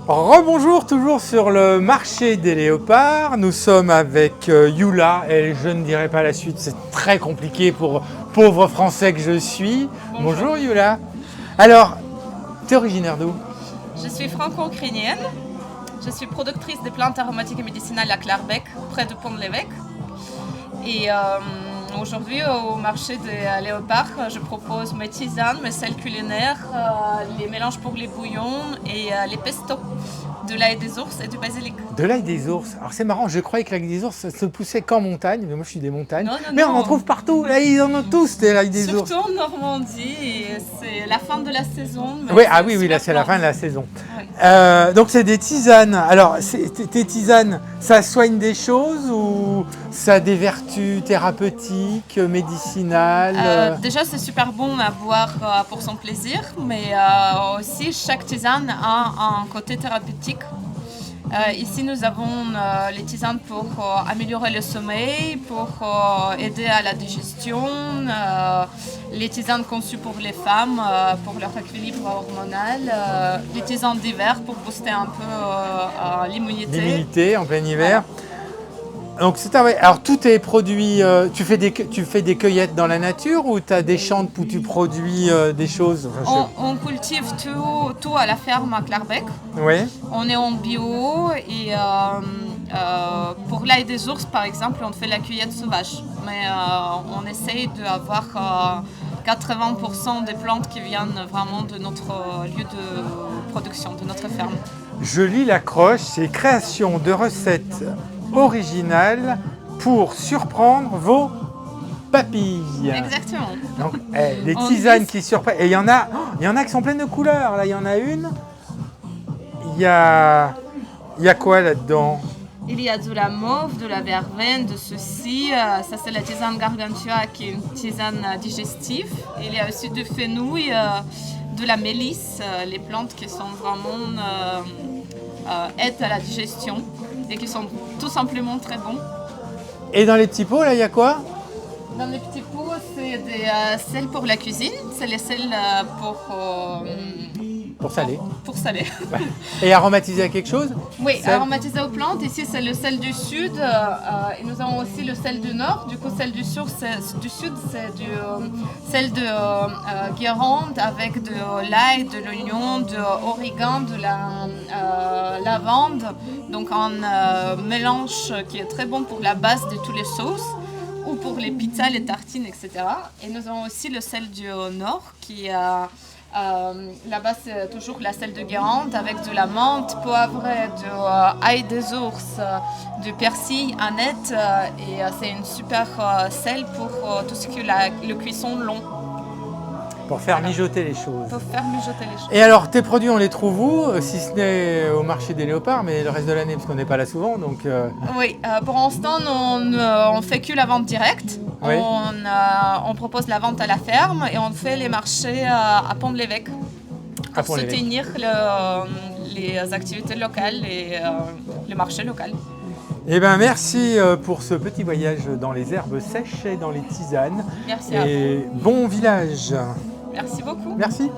Rebonjour, toujours sur le marché des léopards. Nous sommes avec Yula et je ne dirai pas la suite, c'est très compliqué pour pauvre français que je suis. Bonjour Yula. Alors, tu es originaire d'où? Je suis franco-ukrainienne. Je suis productrice de plantes aromatiques et médicinales à Clarbec, près de Pont-de-l'Évêque. Et aujourd'hui, au marché des léopards, je propose mes tisanes, mes sels culinaires, les mélanges pour les bouillons et les pestos, de l'ail des ours et du basilic. De l'ail des ours. Alors c'est marrant, je croyais que l'ail des ours ça se poussait qu'en montagne, mais moi je suis des montagnes. Non, mais non. On en trouve partout, là ils en ont tous des l'ail des ours. Surtout en Normandie, et c'est la fin de la saison. Oui, oui, là c'est la fin de la saison. Ouais. Donc c'est des tisanes. Alors tes tisanes, ça soigne des choses ou ça a des vertus thérapeutiques, médicinales? Déjà c'est super bon à boire pour son plaisir, mais aussi chaque tisane a un côté thérapeutique. Ici nous avons les tisanes pour améliorer le sommeil, pour aider à la digestion, les tisanes conçues pour les femmes, pour leur équilibre hormonal, les tisanes d'hiver pour booster un peu l'immunité. L'immunité en plein hiver. Donc alors tous tes produits, tu fais des cueillettes dans la nature ou tu as des champs où tu produis des choses? On cultive tout à la ferme à Clarbec. Oui. On est en bio et pour l'ail des ours par exemple, on fait la cueillette sauvage. Mais on essaye d'avoir 80% des plantes qui viennent vraiment de notre lieu de production, de notre ferme. Je lis l'accroche, c'est création de recettes originales pour surprendre vos papilles. Exactement. Donc les tisanes qui surprennent. Et il y en a qui sont pleines de couleurs. Là, il y en a une. Il y a quoi là-dedans? Il y a de la mauve, de la verveine, de ceci. Ça, c'est la tisane gargantua qui est une tisane digestive. Il y a aussi du fenouil, de la mélisse, les plantes qui sont vraiment aident à la digestion et qui sont tout simplement très bons. Et dans les petits pots, là, il y a quoi? Dans les petits pots, c'est des sels pour la cuisine. C'est les sels pour saler. Pour saler. Et aromatisé à quelque chose? Oui, aromatisé aux plantes. Ici, c'est le sel du sud. Et nous avons aussi le sel du nord. Du coup, sel du sud, c'est du sel de Guérande avec de l'ail, de l'oignon, de l'origan, de la lavande. Donc, un mélange qui est très bon pour la base de toutes les sauces ou pour les pizzas, les tartines, etc. Et nous avons aussi le sel du nord qui là-bas, c'est toujours la sel de Guérande avec de la menthe poivrée, de ail des ours, du persil, aneth. Et c'est une super sel pour tout ce qui est le cuisson long. Pour faire mijoter les choses. Pour faire mijoter les choses. Et alors, tes produits, on les trouve où? Si ce n'est au marché des léopards, mais le reste de l'année, parce qu'on n'est pas là souvent. Donc, Oui, pour l'instant, on fait que la vente directe. Oui. On propose la vente à la ferme et on fait les marchés à Pont-de-l'Évêque pour soutenir les activités locales et le marché local. Eh bien, merci pour ce petit voyage dans les herbes sèches et dans les tisanes. Merci à vous. Et bon village. Merci beaucoup. Merci.